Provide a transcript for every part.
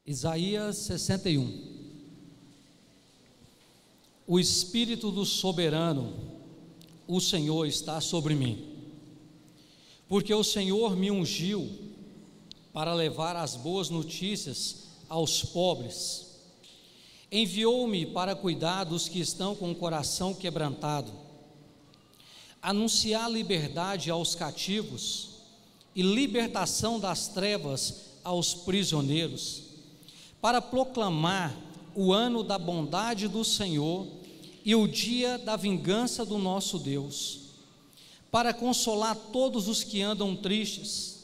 Isaías 61. O Espírito do Soberano, o Senhor, está sobre mim, porque o Senhor me ungiu para levar as boas notícias aos pobres, enviou-me para cuidar dos que estão com o coração quebrantado, anunciar liberdade aos cativos e libertação das trevas aos prisioneiros, para proclamar o ano da bondade do Senhor e o dia da vingança do nosso Deus, para consolar todos os que andam tristes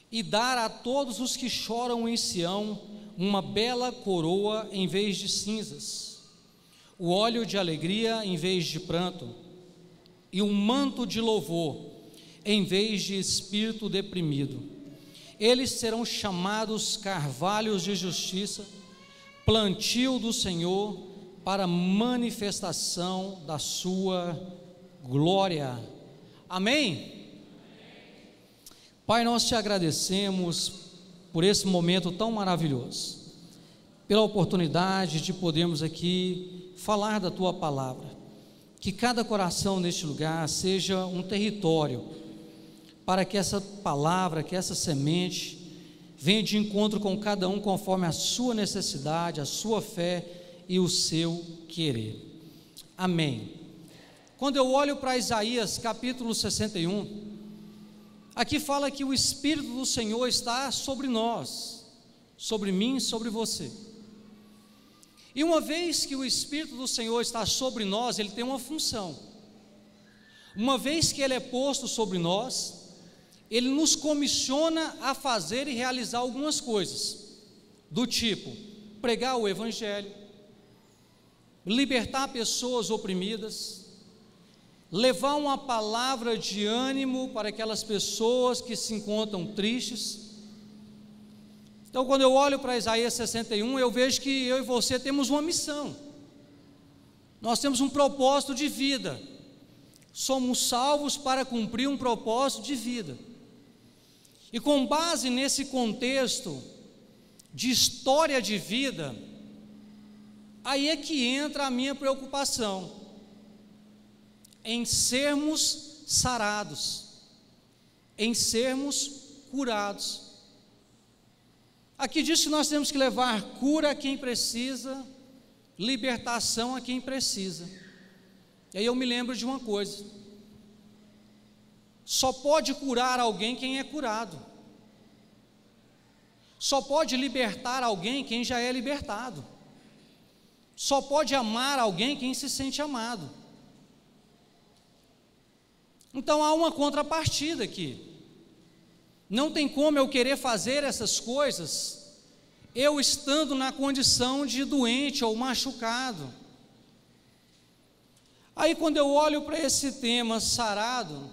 e dar a todos os que choram em Sião uma bela coroa em vez de cinzas, o óleo de alegria em vez de pranto e um manto de louvor em vez de espírito deprimido. Eles serão chamados carvalhos de justiça, plantio do Senhor para manifestação da sua glória. Amém? Pai, nós te agradecemos por esse momento tão maravilhoso, pela oportunidade de podermos aqui falar da tua palavra, que cada coração neste lugar seja um território para que essa palavra, que essa semente venha de encontro com cada um conforme a sua necessidade, a sua fé e o seu querer. Amém. Quando eu olho para Isaías capítulo 61, aqui fala que o Espírito do Senhor está sobre nós, sobre mim, sobre você. E uma vez que o Espírito do Senhor está sobre nós, ele tem uma função. Uma vez que ele é posto sobre nós, ele nos comissiona a fazer e realizar algumas coisas, do tipo, pregar o Evangelho, libertar pessoas oprimidas, levar uma palavra de ânimo para aquelas pessoas que se encontram tristes. Então, quando eu olho para Isaías 61, eu vejo que eu e você temos uma missão, nós temos um propósito de vida, somos salvos para cumprir um propósito de vida. E com base nesse contexto de história de vida, aí é que entra a minha preocupação, em sermos sarados, em sermos curados. Aqui diz que nós temos que levar cura a quem precisa, libertação a quem precisa. E aí eu me lembro de uma coisa: só pode curar alguém quem é curado, só pode libertar alguém quem já é libertado, só pode amar alguém quem se sente amado. Então há uma contrapartida aqui. Não tem como eu querer fazer essas coisas eu estando na condição de doente ou machucado. Aí quando eu olho para esse tema sarado,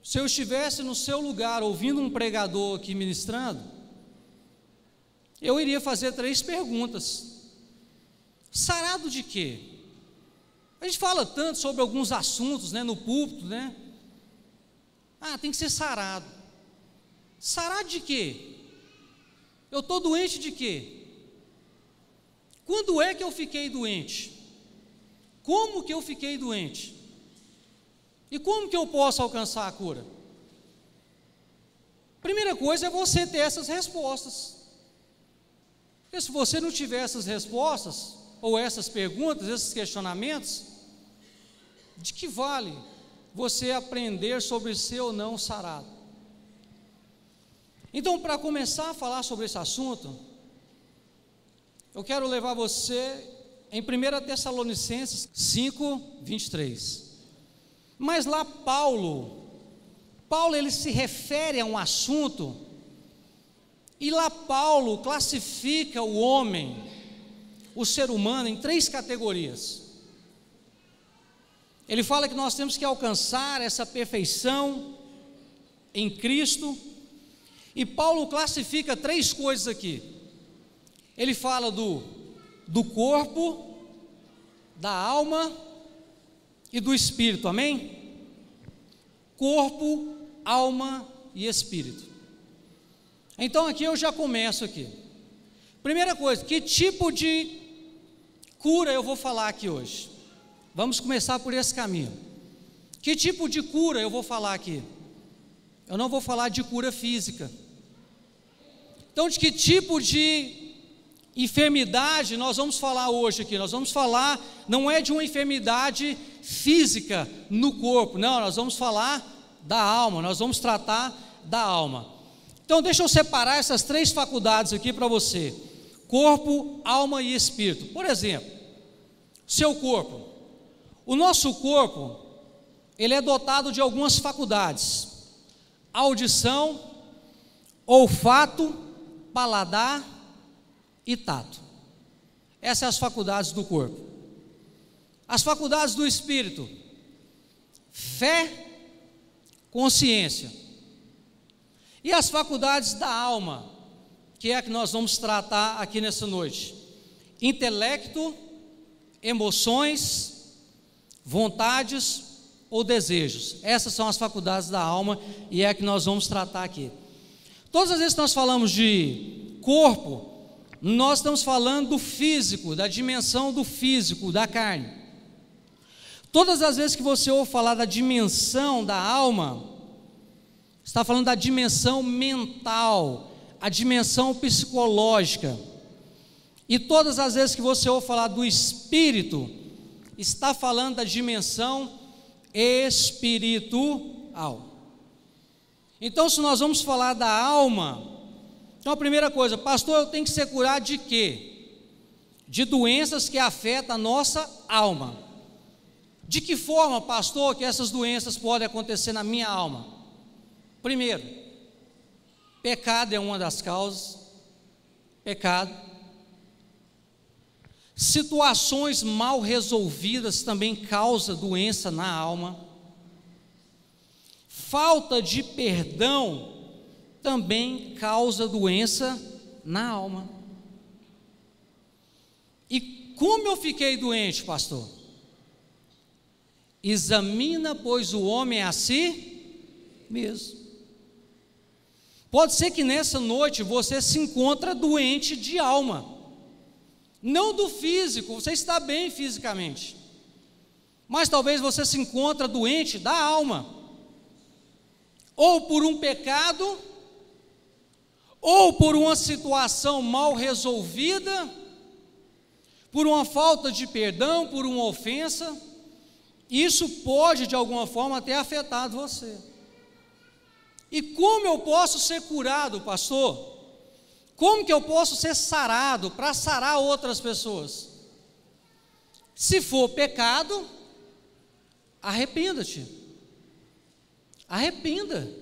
se eu estivesse no seu lugar ouvindo um pregador aqui ministrando, eu iria fazer 3 perguntas. Sarado de quê? A gente fala tanto sobre alguns assuntos, no púlpito, tem que ser sarado. Sarado de quê? Eu estou doente de quê? Quando é que eu fiquei doente? Como que eu fiquei doente? E como que eu posso alcançar a cura? Primeira coisa é você ter essas respostas. Porque se você não tiver essas respostas, ou essas perguntas, esses questionamentos, de que vale você aprender sobre ser ou não sarado? Então, para começar a falar sobre esse assunto, eu quero levar você em 1 Tessalonicenses 5, 23. Mas lá Paulo ele se refere a um assunto, e lá Paulo classifica o homem, o ser humano, em 3 categorias. Ele fala que nós temos que alcançar essa perfeição em Cristo, e Paulo classifica 3 coisas aqui. Ele fala do corpo, da alma e do espírito, amém? Corpo, alma e espírito. Então aqui eu já começo aqui. Primeira coisa, que tipo de cura eu vou falar aqui hoje? Vamos começar por esse caminho. Que tipo de cura eu vou falar aqui? Eu não vou falar de cura física. Então, de que tipo de enfermidade nós vamos falar hoje aqui? Nós vamos falar, não é de uma enfermidade física no corpo, não, nós vamos falar da alma, nós vamos tratar da alma. Então, deixa eu separar essas 3 faculdades aqui para você: corpo, alma e espírito. Por exemplo, seu corpo. O nosso corpo, ele é dotado de algumas faculdades: audição, olfato, paladar e tato. Essas são as faculdades do corpo. As faculdades do espírito: fé, consciência. E as faculdades da alma, que é a que nós vamos tratar aqui nessa noite: intelecto, emoções, vontades ou desejos. Essas são as faculdades da alma e é a que nós vamos tratar aqui. Todas as vezes que nós falamos de corpo, nós estamos falando do físico, da dimensão do físico, da carne. Todas as vezes que você ouve falar da dimensão da alma, está falando da dimensão mental, a dimensão psicológica. E todas as vezes que você ouve falar do espírito, está falando da dimensão espiritual. Então, se nós vamos falar da alma, então a primeira coisa: pastor, eu tenho que ser curado de quê? De doenças que afetam a nossa alma. De que forma, pastor, que essas doenças podem acontecer na minha alma? Primeiro, pecado é uma das causas. Pecado. Situações mal resolvidas também causam doença na alma. Falta de perdão também causa doença na alma. E como eu fiquei doente, pastor? Examina, pois, o homem a si mesmo. Pode ser que nessa noite você se encontra doente de alma, não do físico. Você está bem fisicamente, mas talvez você se encontra doente da alma, ou por um pecado, ou por uma situação mal resolvida, por uma falta de perdão, por uma ofensa. Isso pode de alguma forma ter afetado você. E como eu posso ser curado, pastor? Como que eu posso ser sarado para sarar outras pessoas? Se for pecado, arrependa-te. Arrependa.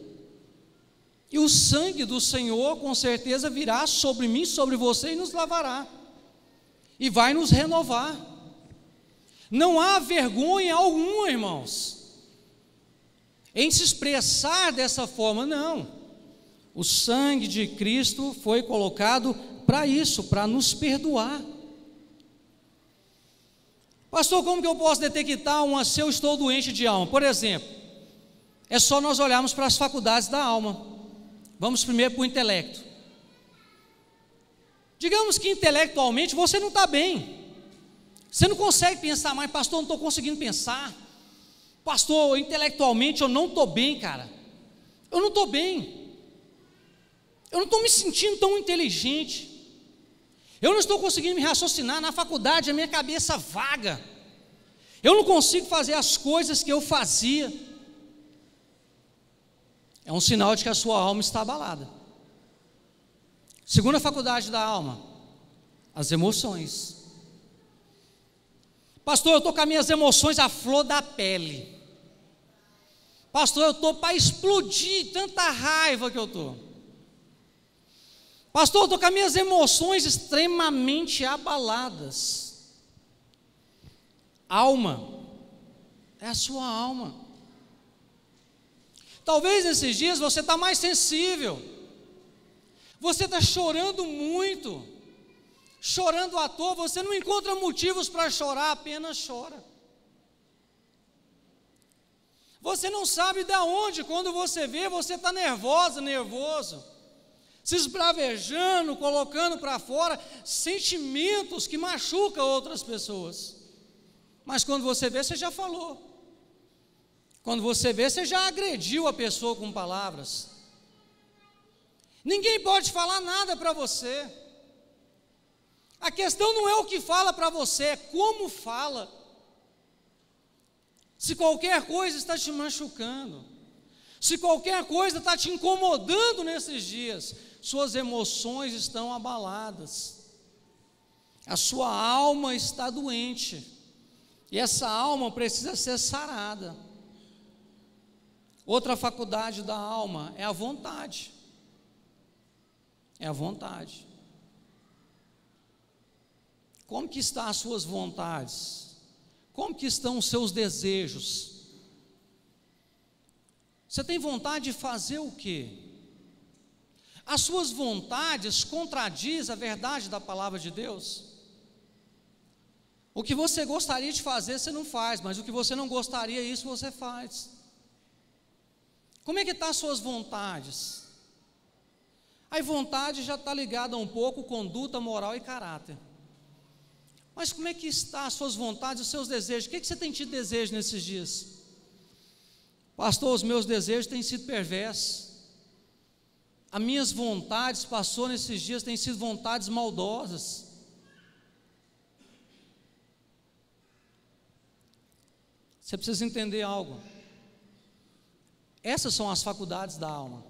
E o sangue do Senhor com certeza virá sobre mim, sobre você, e nos lavará. E vai nos renovar. Não há vergonha alguma, irmãos, em se expressar dessa forma. Não. O sangue de Cristo foi colocado para isso, para nos perdoar. Pastor, como que eu posso detectar se eu estou doente de alma? Por exemplo, é só nós olharmos para as faculdades da alma. Vamos primeiro para o intelecto. Digamos que intelectualmente você não está bem. Você não consegue pensar mais. Pastor, não estou conseguindo pensar. Pastor, intelectualmente eu não estou bem, cara. Eu não estou bem. Eu não estou me sentindo tão inteligente. Eu não estou conseguindo me raciocinar. Na faculdade a minha cabeça vaga. Eu não consigo fazer as coisas que eu fazia. É um sinal de que a sua alma está abalada. Segunda faculdade da alma: as emoções. Pastor, eu estou com as minhas emoções à flor da pele. Pastor, eu estou para explodir, tanta raiva que eu estou. Pastor, eu estou com as minhas emoções extremamente abaladas. Alma, é a sua alma. Talvez nesses dias você está mais sensível. Você está chorando muito. Chorando à toa, você não encontra motivos para chorar, apenas chora. Você não sabe de onde, quando você vê, você está nervosa, nervoso. se esbravejando, colocando para fora sentimentos que machucam outras pessoas. Mas quando você vê, você já falou. Quando você vê, você já agrediu a pessoa com palavras. Ninguém pode falar nada para você. A questão não é o que fala para você, é como fala. Se qualquer coisa está te machucando, se qualquer coisa está te incomodando nesses dias, suas emoções estão abaladas, a sua alma está doente, e essa alma precisa ser sarada. Outra faculdade da alma é a vontade. É a vontade. Como que estão as suas vontades? Como que estão os seus desejos? Você tem vontade de fazer o quê? As suas vontades contradizem a verdade da palavra de Deus? O que você gostaria de fazer, você não faz, mas o que você não gostaria, isso você faz. Como é que estão as suas vontades? A vontade já está ligada um pouco com conduta, moral e caráter. Mas como é que estão as suas vontades, os seus desejos? O que você tem tido desejo nesses dias? Pastor, os meus desejos têm sido perversos. As minhas vontades, pastor, nesses dias têm sido vontades maldosas. Você precisa entender algo. Essas são as faculdades da alma.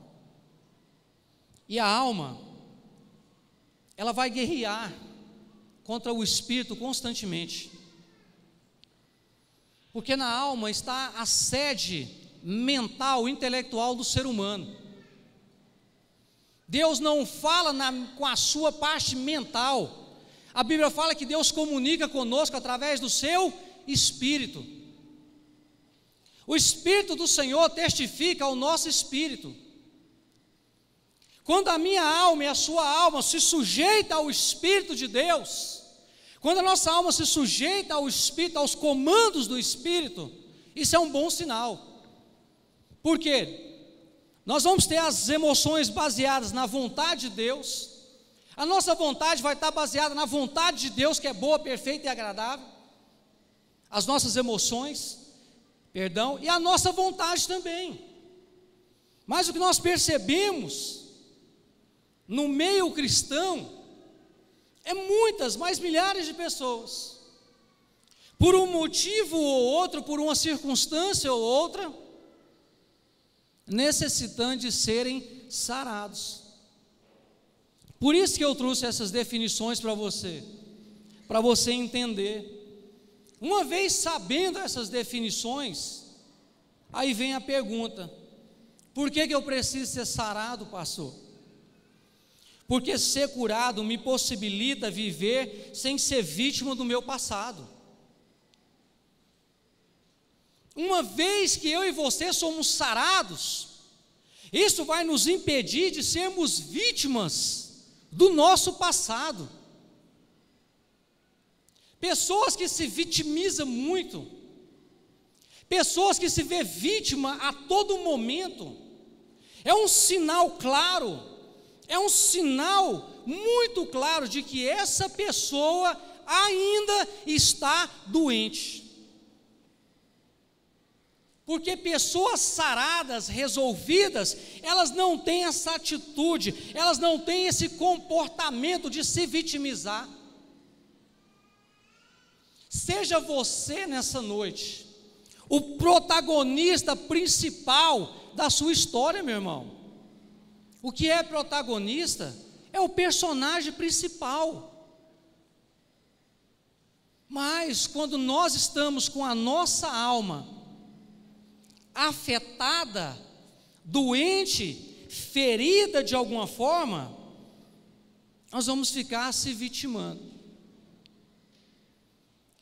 E a alma, ela vai guerrear contra o espírito constantemente. Porque na alma está a sede mental, intelectual do ser humano. Deus não fala com a sua parte mental. A Bíblia fala que Deus comunica conosco através do seu Espírito. O Espírito do Senhor testifica ao nosso espírito. Quando a minha alma e a sua alma se sujeita ao Espírito de Deus, quando a nossa alma se sujeita ao Espírito, aos comandos do Espírito, isso é um bom sinal. Por quê? Nós vamos ter as emoções baseadas na vontade de Deus. A nossa vontade vai estar baseada na vontade de Deus, que é boa, perfeita e agradável. As nossas emoções, e a nossa vontade também. Mas o que nós percebemos no meio cristão é muitas, mas milhares de pessoas, por um motivo ou outro, por uma circunstância ou outra, necessitando de serem sarados. Por isso que eu trouxe essas definições para você entender. Uma vez sabendo essas definições, aí vem a pergunta: por que eu preciso ser sarado, pastor? Porque ser curado me possibilita viver sem ser vítima do meu passado. Uma vez que eu e você somos sarados, isso vai nos impedir de sermos vítimas do nosso passado. Pessoas que se vitimizam muito, pessoas que se vê vítima a todo momento, é um sinal claro, é um sinal muito claro de que essa pessoa ainda está doente. Porque pessoas saradas, resolvidas, elas não têm essa atitude, elas não têm esse comportamento de se vitimizar. Seja você nessa noite o protagonista principal da sua história, meu irmão. O que é protagonista? É o personagem principal. Mas quando nós estamos com a nossa alma afetada, doente, ferida de alguma forma, nós vamos ficar se vitimando.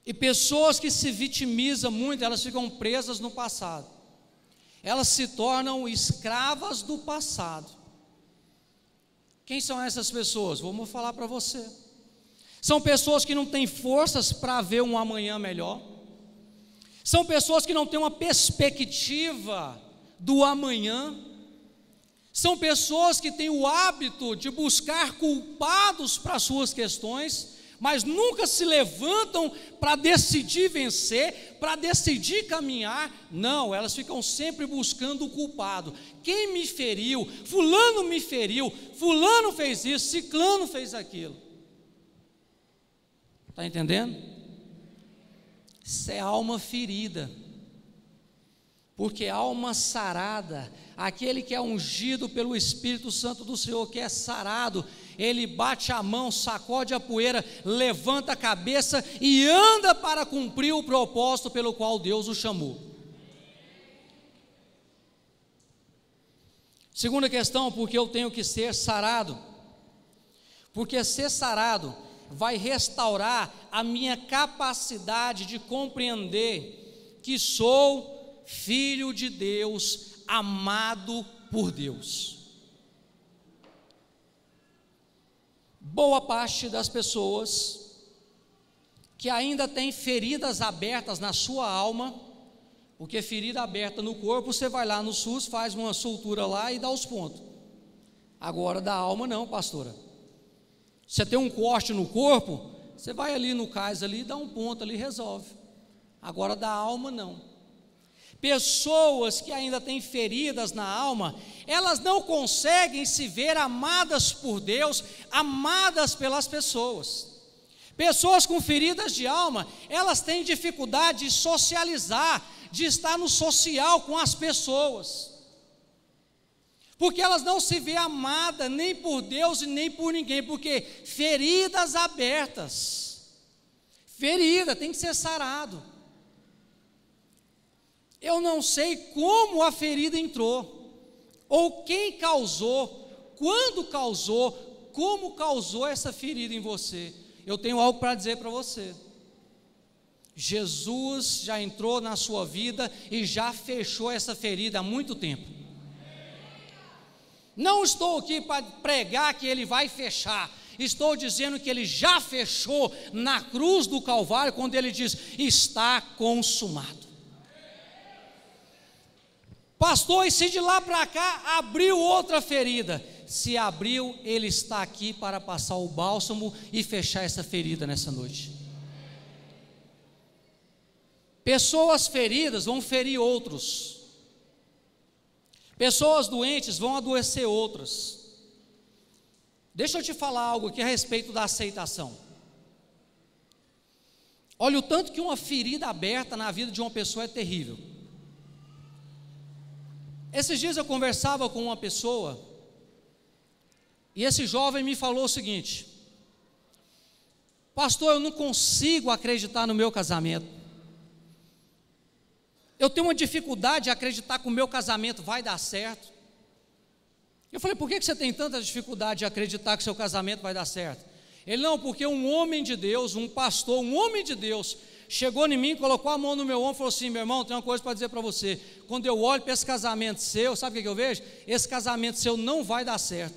E pessoas que se vitimizam muito, elas ficam presas no passado. Elas se tornam escravas do passado. Quem são essas pessoas? Vamos falar para você. São pessoas que não têm forças para ver um amanhã melhor. São pessoas que não têm uma perspectiva do amanhã. São pessoas que têm o hábito de buscar culpados para as suas questões, mas nunca se levantam para decidir vencer, para decidir caminhar. Não, elas ficam sempre buscando o culpado. Quem me feriu? Fulano me feriu, fulano fez isso, ciclano fez aquilo. Está entendendo? Isso é alma ferida. Porque alma sarada, aquele que é ungido pelo Espírito Santo do Senhor, que é sarado, ele bate a mão, sacode a poeira, levanta a cabeça e anda para cumprir o propósito pelo qual Deus o chamou. Segunda questão, porque eu tenho que ser sarado? Porque ser sarado vai restaurar a minha capacidade de compreender que sou filho de Deus, amado por Deus. Boa parte das pessoas que ainda tem feridas abertas na sua alma, porque ferida aberta no corpo, você vai lá no SUS, faz uma sutura lá e dá os pontos. Agora da alma não, pastora. Você tem um corte no corpo, você vai ali no cais ali, dá um ponto ali, resolve. Agora da alma não. Pessoas que ainda têm feridas na alma, elas não conseguem se ver amadas por Deus, amadas pelas pessoas. Pessoas com feridas de alma, elas têm dificuldade de socializar, de estar no social com as pessoas, porque elas não se veem amadas nem por Deus e nem por ninguém, porque feridas abertas, ferida tem que ser sarado. Eu não sei como a ferida entrou, ou quem causou, quando causou, como causou essa ferida em você. Eu tenho algo para dizer para você. Jesus já entrou na sua vida e já fechou essa ferida há muito tempo. Não estou aqui para pregar que Ele vai fechar, estou dizendo que Ele já fechou na cruz do Calvário, quando Ele diz, está consumado. Pastor, e se de lá para cá abriu outra ferida? Se abriu, Ele está aqui para passar o bálsamo e fechar essa ferida nessa noite. Pessoas feridas vão ferir outros. Pessoas doentes vão adoecer outras. Deixa eu te falar algo aqui a respeito da aceitação. Olha o tanto que uma ferida aberta na vida de uma pessoa é terrível. Esses dias eu conversava com uma pessoa, e esse jovem me falou o seguinte: pastor, eu não consigo acreditar no meu casamento, eu tenho uma dificuldade de acreditar que o meu casamento vai dar certo. Eu falei, por que você tem tanta dificuldade de acreditar que seu casamento vai dar certo? Ele, não, porque um homem de Deus, um pastor, um homem de Deus, chegou em mim, colocou a mão no meu ombro e falou assim, meu irmão, tem uma coisa para dizer para você, quando eu olho para esse casamento seu, sabe o que eu vejo? Esse casamento seu não vai dar certo.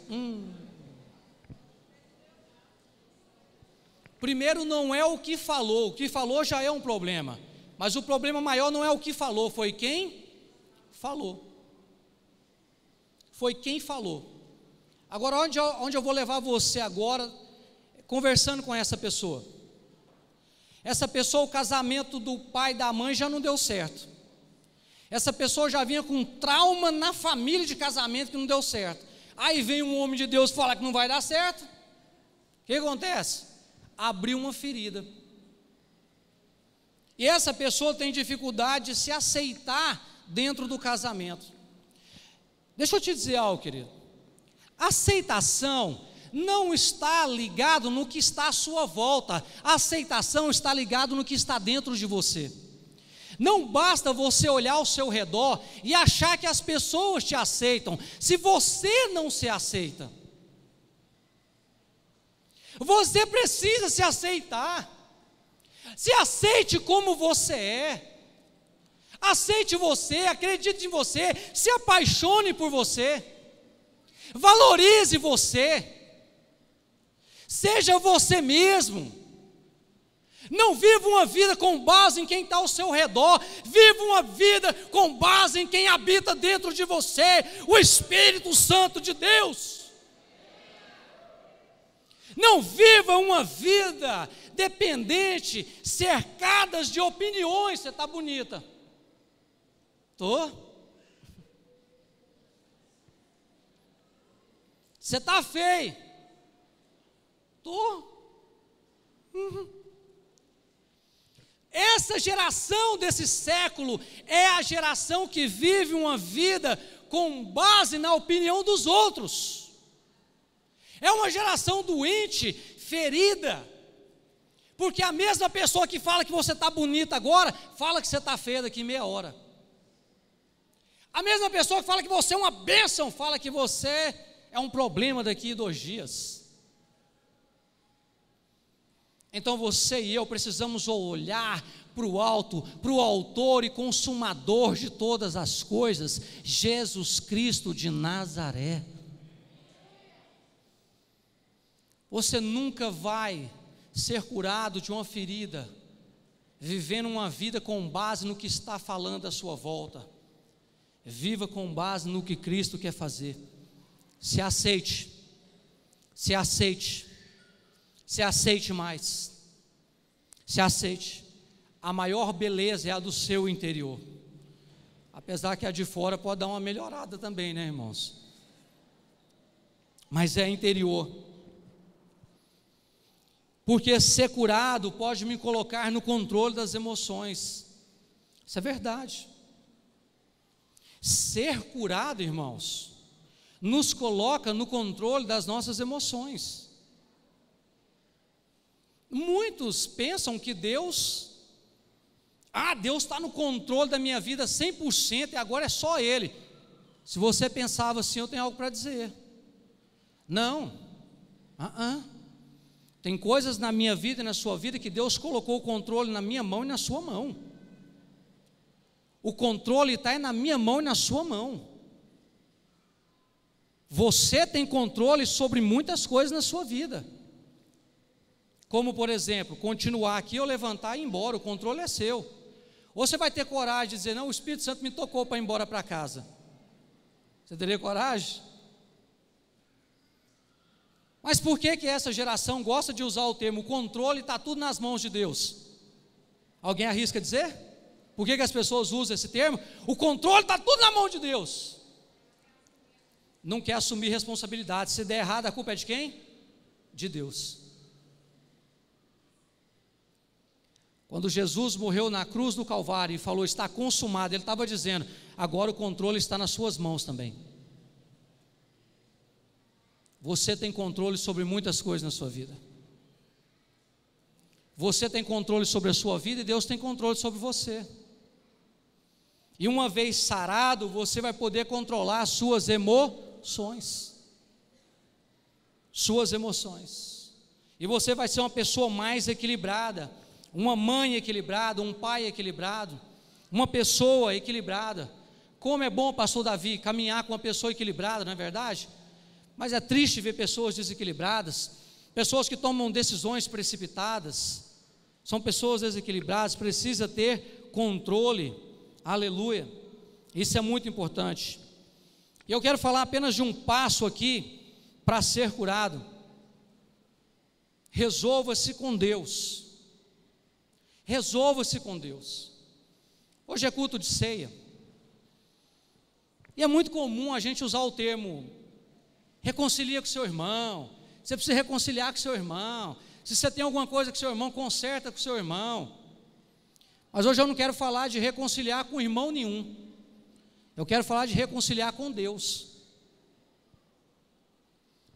Primeiro, não é o que falou já é um problema, mas o problema maior não é o que falou, foi quem falou. Foi quem falou. Agora, onde eu vou levar você agora, conversando com essa pessoa? Essa pessoa, o casamento do pai e da mãe já não deu certo. Essa pessoa já vinha com trauma na família de casamento que não deu certo. Aí vem um homem de Deus falar que não vai dar certo. O que acontece? Abriu uma ferida. E essa pessoa tem dificuldade de se aceitar dentro do casamento. Deixa eu te dizer algo, querido. Aceitação não está ligado no que está à sua volta. A aceitação está ligado no que está dentro de você. Não basta você olhar ao seu redor e achar que as pessoas te aceitam, se você não se aceita. Você precisa se aceitar. Se aceite como você é. Aceite você, acredite em você, se apaixone por você. Valorize você. Seja você mesmo. Não viva uma vida com base em quem está ao seu redor, viva uma vida com base em quem habita dentro de você, o Espírito Santo de Deus. Não viva uma vida dependente, cercadas de opiniões. Você está bonita. Estou. Você está feio. Estou. Essa geração desse século é a geração que vive uma vida com base na opinião dos outros. É uma geração doente, ferida, porque a mesma pessoa que fala que você está bonita agora, fala que você está feia daqui meia hora. A mesma pessoa que fala que você é uma bênção, fala que você é um problema daqui a 2 dias. Então você e eu precisamos olhar para o alto, para o autor e consumador de todas as coisas, Jesus Cristo de Nazaré. Você nunca vai ser curado de uma ferida, vivendo uma vida com base no que está falando à sua volta. Viva com base no que Cristo quer fazer. Se aceite, se aceite, se aceite mais, se aceite. A maior beleza é a do seu interior, apesar que a de fora pode dar uma melhorada também, né, irmãos? Mas é interior. Porque ser curado pode me colocar no controle das emoções. Isso é verdade. Ser curado, irmãos, nos coloca no controle das nossas emoções. Muitos pensam que Deus está no controle da minha vida 100% e agora é só Ele. Se você pensava assim, eu tenho algo para dizer. Não. Tem coisas na minha vida e na sua vida que Deus colocou o controle na minha mão e na sua mão. O controle está na minha mão e na sua mão. Você tem controle sobre muitas coisas na sua vida. Como, por exemplo, continuar aqui ou levantar e ir embora, o controle é seu. Ou você vai ter coragem de dizer, não, o Espírito Santo me tocou para ir embora para casa. Você teria coragem? Mas por que essa geração gosta de usar o termo controle, está tudo nas mãos de Deus? Alguém arrisca dizer? Por que as pessoas usam esse termo? O controle está tudo na mão de Deus. Não quer assumir responsabilidade. Se der errado, a culpa é de quem? De Deus. Quando Jesus morreu na cruz do Calvário e falou, está consumado, Ele estava dizendo, agora o controle está nas suas mãos também. Você tem controle sobre muitas coisas na sua vida. Você tem controle sobre a sua vida e Deus tem controle sobre você. E uma vez sarado, você vai poder controlar as suas emoções. Suas emoções. E você vai ser uma pessoa mais equilibrada, uma mãe equilibrada, um pai equilibrado, uma pessoa equilibrada. Como é bom, pastor Davi, caminhar com uma pessoa equilibrada, não é verdade? Mas é triste ver pessoas desequilibradas, pessoas que tomam decisões precipitadas, são pessoas desequilibradas, precisa ter controle, aleluia, isso é muito importante. E eu quero falar apenas de um passo aqui, para ser curado. Resolva-se com Deus, resolva-se com Deus. Hoje é culto de ceia, e é muito comum a gente usar o termo, reconcilia com seu irmão, você precisa reconciliar com seu irmão, se você tem alguma coisa com seu irmão, conserta com seu irmão. Mas hoje eu não quero falar de reconciliar com irmão nenhum, eu quero falar de reconciliar com Deus,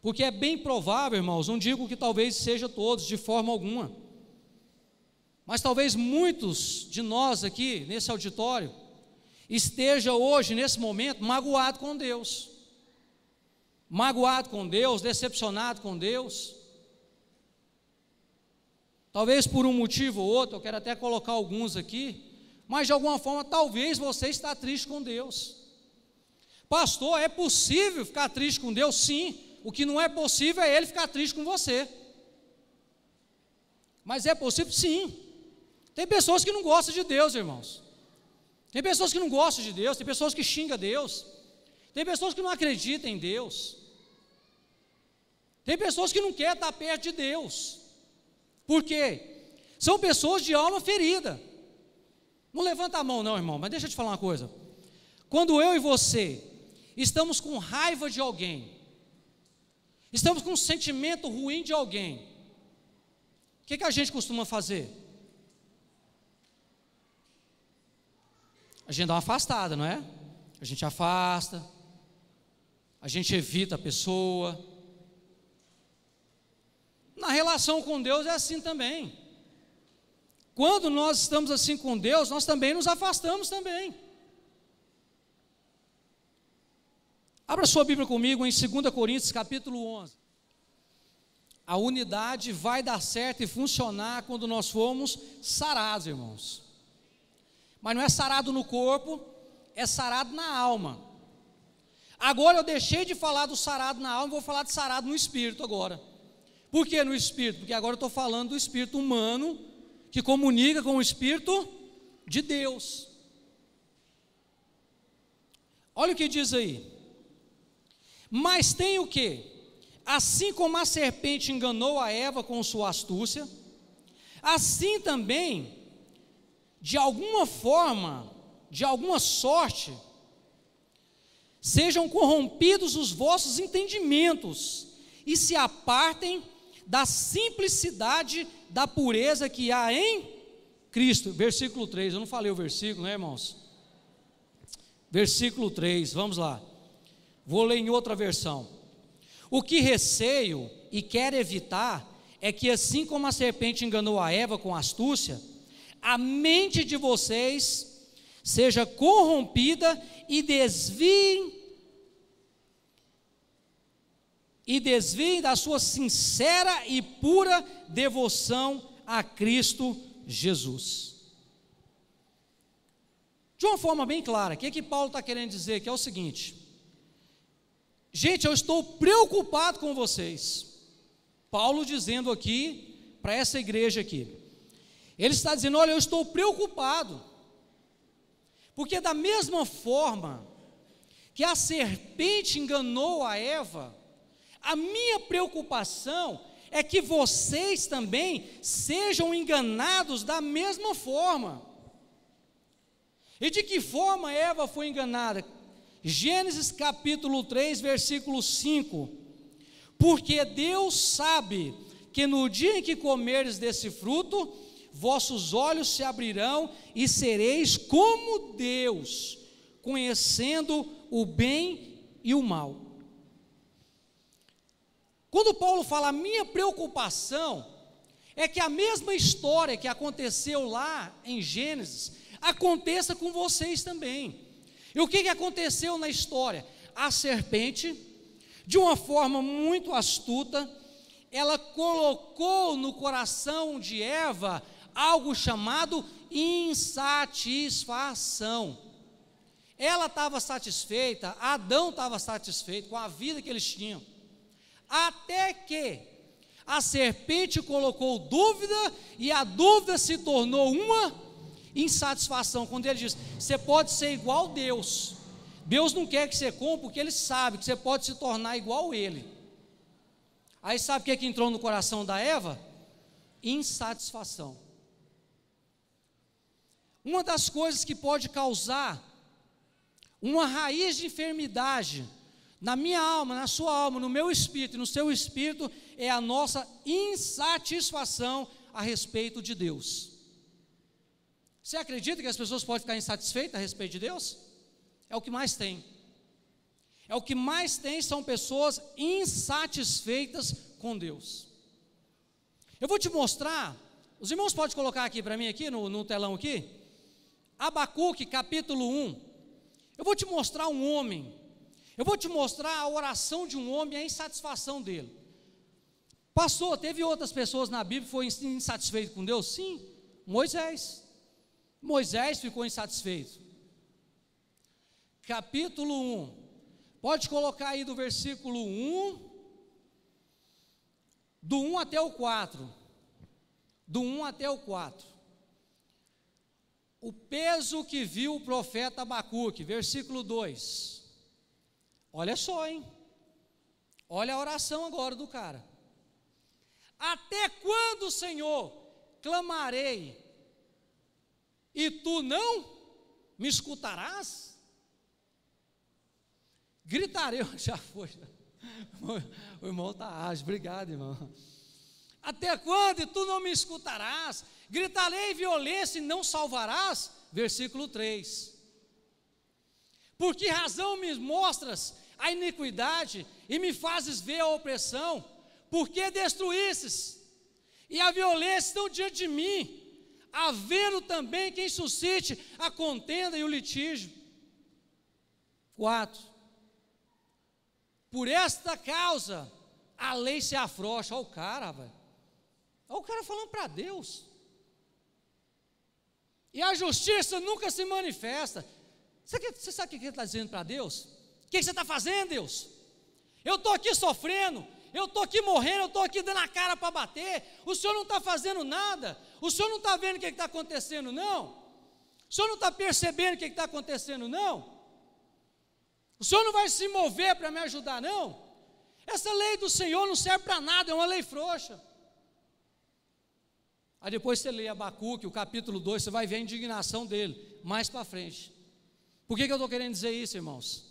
porque é bem provável, irmãos, não digo que talvez seja todos, de forma alguma, mas talvez muitos de nós aqui, nesse auditório, esteja hoje, nesse momento, magoado com Deus, decepcionado com Deus, talvez por um motivo ou outro, eu quero até colocar alguns aqui, mas de alguma forma, talvez você está triste com Deus. Pastor, é possível ficar triste com Deus? Sim, o que não é possível é Ele ficar triste com você, mas é possível sim. Tem pessoas que não gostam de Deus, irmãos. Tem pessoas que não gostam de Deus, tem pessoas que xingam Deus, tem pessoas que não acreditam em Deus, tem pessoas que não querem estar perto de Deus. Por quê? São pessoas de alma ferida. Não levanta a mão não, irmão, mas deixa eu te falar uma coisa. Quando eu e você estamos com raiva de alguém, estamos com um sentimento ruim de alguém, o que a gente costuma fazer? A gente dá uma afastada, não é? A gente afasta, a gente evita a pessoa. Na relação com Deus é assim também. Quando nós estamos assim com Deus, nós também nos afastamos também. Abra sua Bíblia comigo em 2 Coríntios capítulo 11. A unidade vai dar certo e funcionar quando nós formos sarados, irmãos. Mas não é sarado no corpo, é sarado na alma. Agora eu deixei de falar do sarado na alma e vou falar de sarado no espírito agora. Por que no espírito? Porque agora eu estou falando do espírito humano que comunica com o espírito de Deus. Olha o que diz aí. Mas tem o quê? Assim como a serpente enganou a Eva com sua astúcia, assim também, de alguma forma, de alguma sorte, sejam corrompidos os vossos entendimentos e se apartem da simplicidade da pureza que há em Cristo. Versículo 3, eu não falei o versículo, né, irmãos? Versículo 3, vamos lá. Vou ler em outra versão. O que receio e quero evitar é que, assim como a serpente enganou a Eva com astúcia, a mente de vocês seja corrompida e desviem da sua sincera e pura devoção a Cristo Jesus. De uma forma bem clara, o que Paulo está querendo dizer? Que é o seguinte: gente, eu estou preocupado com vocês. Paulo dizendo aqui, para essa igreja aqui, ele está dizendo: olha, eu estou preocupado, porque da mesma forma que a serpente enganou a Eva, a minha preocupação é que vocês também sejam enganados da mesma forma. E de que forma Eva foi enganada? Gênesis capítulo 3, versículo 5. Porque Deus sabe que no dia em que comeres desse fruto, vossos olhos se abrirão e sereis como Deus, conhecendo o bem e o mal. Quando Paulo fala, a minha preocupação é que a mesma história que aconteceu lá em Gênesis, aconteça com vocês também. E o que aconteceu na história? A serpente, de uma forma muito astuta, ela colocou no coração de Eva algo chamado insatisfação. Ela estava satisfeita, Adão estava satisfeito com a vida que eles tinham, até que a serpente colocou dúvida, e a dúvida se tornou uma insatisfação, quando ele diz, você pode ser igual a Deus, Deus não quer que você coma, porque Ele sabe que você pode se tornar igual a Ele. Aí sabe o que entrou no coração da Eva? Insatisfação. Uma das coisas que pode causar uma raiz de enfermidade na minha alma, na sua alma, no meu espírito e no seu espírito, é a nossa insatisfação a respeito de Deus. Você acredita que as pessoas podem ficar insatisfeitas a respeito de Deus? É o que mais tem. É o que mais tem, são pessoas insatisfeitas com Deus. Eu vou te mostrar, os irmãos podem colocar aqui para mim, aqui no telão aqui, Abacuque capítulo 1, eu vou te mostrar um homem, eu vou te mostrar a oração de um homem, a insatisfação dele. Pastor, teve outras pessoas na Bíblia que foram insatisfeitas com Deus? Sim, Moisés ficou insatisfeito. Capítulo 1, pode colocar aí do versículo 1, do 1 até o 4, do 1 até o 4, o peso que viu o profeta Abacuque, versículo 2. Olha só, hein? Olha a oração agora do cara. Até quando, Senhor, clamarei, e tu não me escutarás? Gritarei, já foi. O irmão está ágil, obrigado, irmão. Até quando e tu não me escutarás? Gritarei violência e não salvarás? Versículo 3. Por que razão me mostras a iniquidade e me fazes ver a opressão? Por que destruísses e a violência estão diante de mim, havendo também quem suscite a contenda e o litígio? 4. Por esta causa a lei se afrouxa. Olha o cara, velho. Olha o cara falando para Deus. E a justiça nunca se manifesta. Você sabe o que ele está dizendo para Deus? O que você está fazendo, Deus? Eu estou aqui sofrendo, eu estou aqui morrendo, eu estou aqui dando a cara para bater. O Senhor não está fazendo nada. O Senhor não está vendo o que está acontecendo, não. O Senhor não está percebendo o que está acontecendo, não. O Senhor não vai se mover para me ajudar, não. Essa lei do Senhor não serve para nada, é uma lei frouxa. Aí depois você lê Abacuque, o capítulo 2, você vai ver a indignação dele, mais para frente. Por que eu estou querendo dizer isso, irmãos?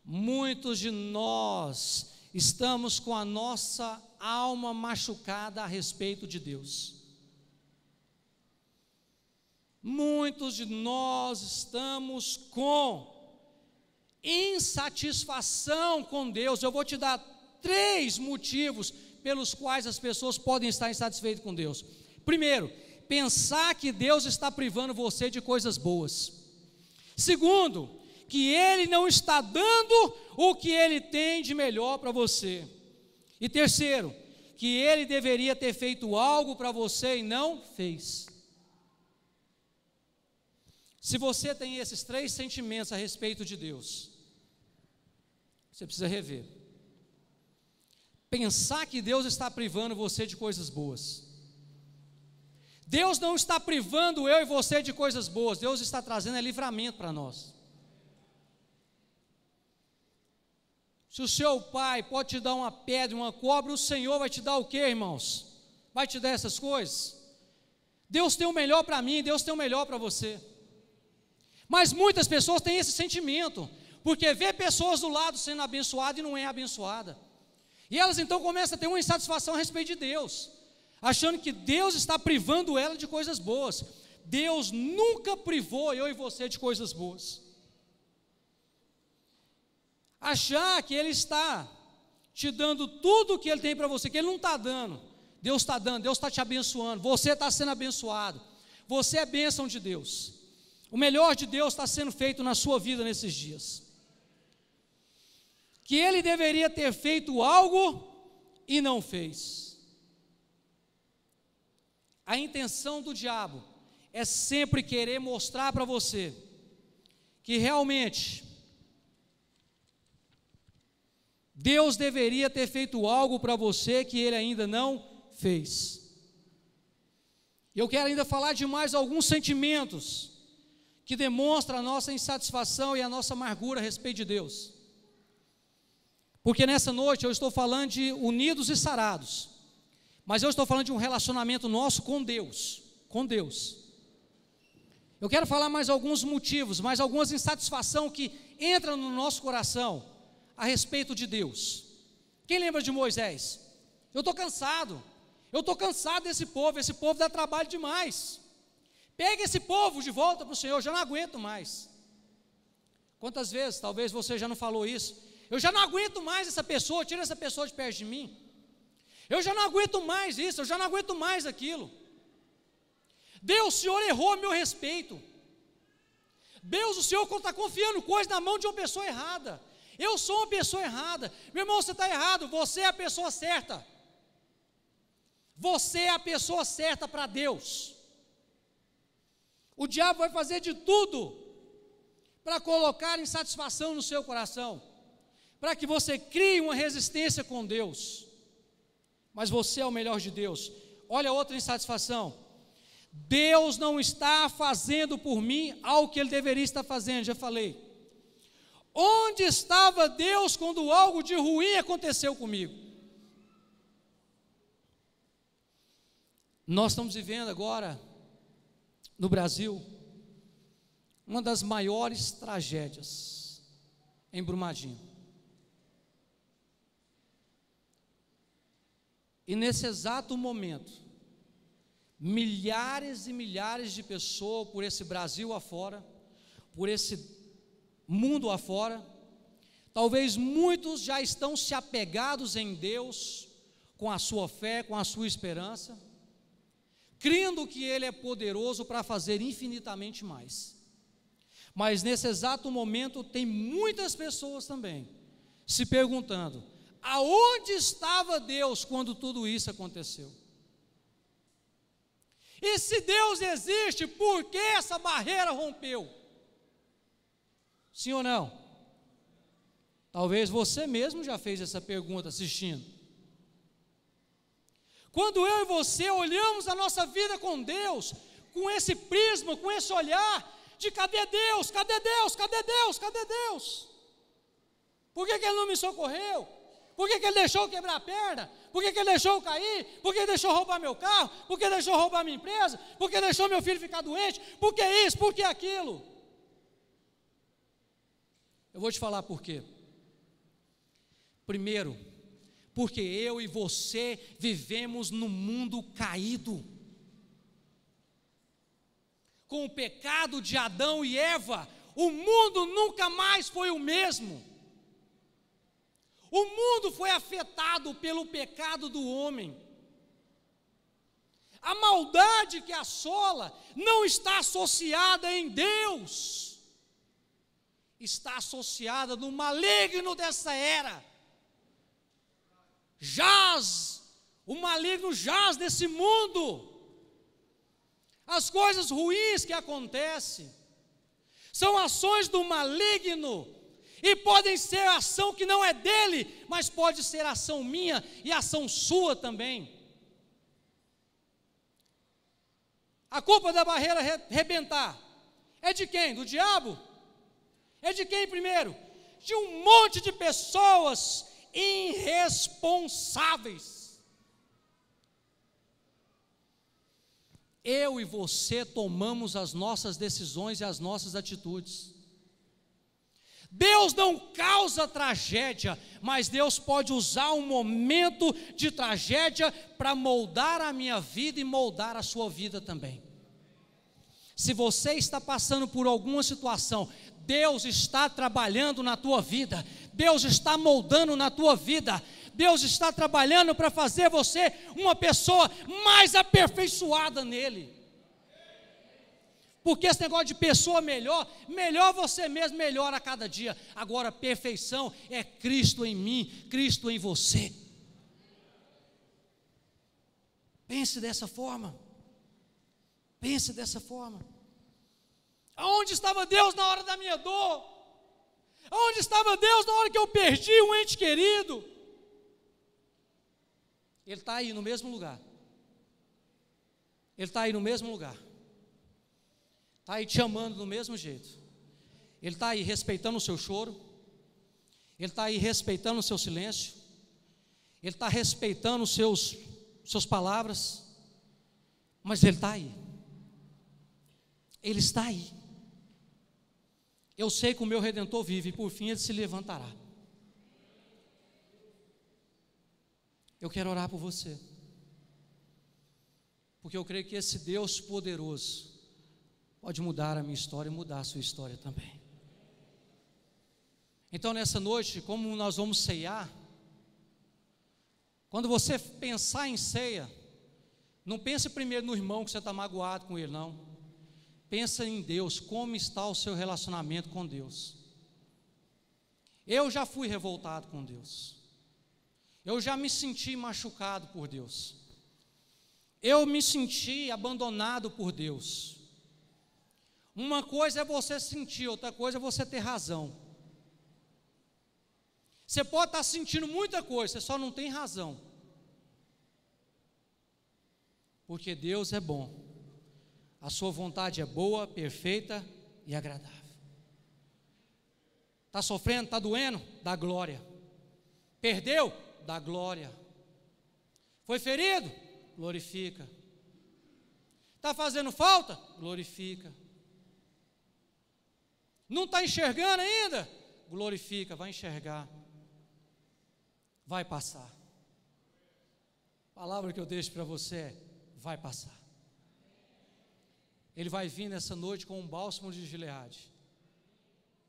Muitos de nós estamos com a nossa alma machucada a respeito de Deus. Muitos de nós estamos com insatisfação com Deus. Eu vou te dar 3 motivos pelos quais as pessoas podem estar insatisfeitas com Deus. Primeiro, pensar que Deus está privando você de coisas boas. Segundo, que Ele não está dando o que Ele tem de melhor para você. E terceiro, que Ele deveria ter feito algo para você e não fez. Se você tem esses 3 sentimentos a respeito de Deus, você precisa rever. Pensar que Deus está privando você de coisas boas. Deus não está privando eu e você de coisas boas. Deus está trazendo livramento para nós. Se o seu pai pode te dar uma pedra, uma cobra, o Senhor vai te dar o quê, irmãos? Vai te dar essas coisas? Deus tem o melhor para mim, Deus tem o melhor para você. Mas muitas pessoas têm esse sentimento, porque vê pessoas do lado sendo abençoadas e não é abençoada. E elas então começam a ter uma insatisfação a respeito de Deus, achando que Deus está privando ela de coisas boas. Deus nunca privou eu e você de coisas boas. Achar que Ele está te dando tudo o que Ele tem para você, que Ele não está dando. Deus está dando, Deus está te abençoando, você está sendo abençoado, você é bênção de Deus. O melhor de Deus está sendo feito na sua vida nesses dias. Que Ele deveria ter feito algo e não fez. A intenção do diabo é sempre querer mostrar para você que realmente Deus deveria ter feito algo para você que Ele ainda não fez. Eu quero ainda falar de mais alguns sentimentos que demonstram a nossa insatisfação e a nossa amargura a respeito de Deus. Porque nessa noite eu estou falando de unidos e sarados, mas eu estou falando de um relacionamento nosso com Deus, Eu quero falar mais alguns motivos, mais algumas insatisfações que entram no nosso coração a respeito de Deus. Quem lembra de Moisés? Eu estou cansado desse povo, esse povo dá trabalho demais. Pega esse povo de volta para o Senhor, eu já não aguento mais. Quantas vezes, talvez você já não falou isso? Eu já não aguento mais essa pessoa, tira essa pessoa de perto de mim. Eu já não aguento mais isso, eu já não aguento mais aquilo. Deus, o Senhor errou a meu respeito. Deus, o Senhor está confiando coisas na mão de uma pessoa errada. Eu sou uma pessoa errada. Meu irmão, você está errado, você é a pessoa certa. Você é a pessoa certa para Deus. O diabo vai fazer de tudo para colocar insatisfação no seu coração, para que você crie uma resistência com Deus. Mas você é o melhor de Deus. Olha outra insatisfação. Deus não está fazendo por mim algo que Ele deveria estar fazendo, já falei. Onde estava Deus quando algo de ruim aconteceu comigo? Nós estamos vivendo agora, no Brasil, uma das maiores tragédias em Brumadinho. E nesse exato momento, milhares e milhares de pessoas por esse Brasil afora, por esse mundo afora, talvez muitos já estão se apegados em Deus, com a sua fé, com a sua esperança, crendo que Ele é poderoso para fazer infinitamente mais. Mas nesse exato momento tem muitas pessoas também se perguntando: aonde estava Deus quando tudo isso aconteceu? E se Deus existe, por que essa barreira rompeu? Sim ou não? Talvez você mesmo já fez essa pergunta assistindo. Quando eu e você olhamos a nossa vida com Deus, com esse prisma, com esse olhar de cadê Deus, cadê Deus, cadê Deus, cadê Deus? Por que Ele não me socorreu? Por que Ele deixou eu quebrar a perna? Por que Ele deixou eu cair? Por que Ele deixou roubar meu carro? Por que Ele deixou roubar minha empresa? Por que Ele deixou meu filho ficar doente? Por que isso? Por que aquilo? Eu vou te falar por quê. Primeiro, porque eu e você vivemos num mundo caído. Com o pecado de Adão e Eva, o mundo nunca mais foi o mesmo. O mundo foi afetado pelo pecado do homem. A maldade que assola não está associada em Deus, está associada no maligno dessa era. O maligno jaz nesse mundo. As coisas ruins que acontecem são ações do maligno, e podem ser ação que não é dele, mas pode ser ação minha e ação sua também. A culpa da barreira rebentar é de quem? Do diabo? É de quem primeiro? De um monte de pessoas irresponsáveis. Eu e você tomamos as nossas decisões e as nossas atitudes. Deus não causa tragédia, mas Deus pode usar um momento de tragédia para moldar a minha vida e moldar a sua vida também. Se você está passando por alguma situação, Deus está trabalhando na tua vida, Deus está moldando na tua vida, Deus está trabalhando para fazer você uma pessoa mais aperfeiçoada nele. Porque esse negócio de pessoa melhor você mesmo melhora a cada dia. Agora, perfeição é Cristo em mim, Cristo em você. Pense dessa forma. Pense dessa forma. Aonde estava Deus na hora da minha dor? Aonde estava Deus na hora que eu perdi um ente querido? Ele está aí no mesmo lugar. Ele está aí no mesmo lugar. Está aí te amando do mesmo jeito. Ele está aí respeitando o seu choro. Ele está aí respeitando o seu silêncio. Ele está respeitando os suas palavras. Mas Ele está aí. Ele está aí. Eu sei que o meu Redentor vive e por fim Ele se levantará. Eu quero orar por você. Porque eu creio que esse Deus poderoso pode mudar a minha história e mudar a sua história também. Então nessa noite, como nós vamos ceiar, quando você pensar em ceia, não pense primeiro no irmão que você está magoado com ele, não. Pensa em Deus, como está o seu relacionamento com Deus. Eu já fui revoltado com Deus. Eu já me senti machucado por Deus. Eu me senti abandonado por Deus. Uma coisa é você sentir, outra coisa é você ter razão. Você pode estar sentindo muita coisa, você só não tem razão. Porque Deus é bom. A sua vontade é boa, perfeita e agradável. Está sofrendo, está doendo? Dá glória. Perdeu? Dá glória. Foi ferido? Glorifica. Está fazendo falta? Glorifica. Não está enxergando ainda? Glorifica, vai enxergar. Vai passar. A palavra que eu deixo para você é: vai passar. Ele vai vir nessa noite com um bálsamo de Gileade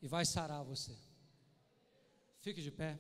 e vai sarar você. Fique de pé.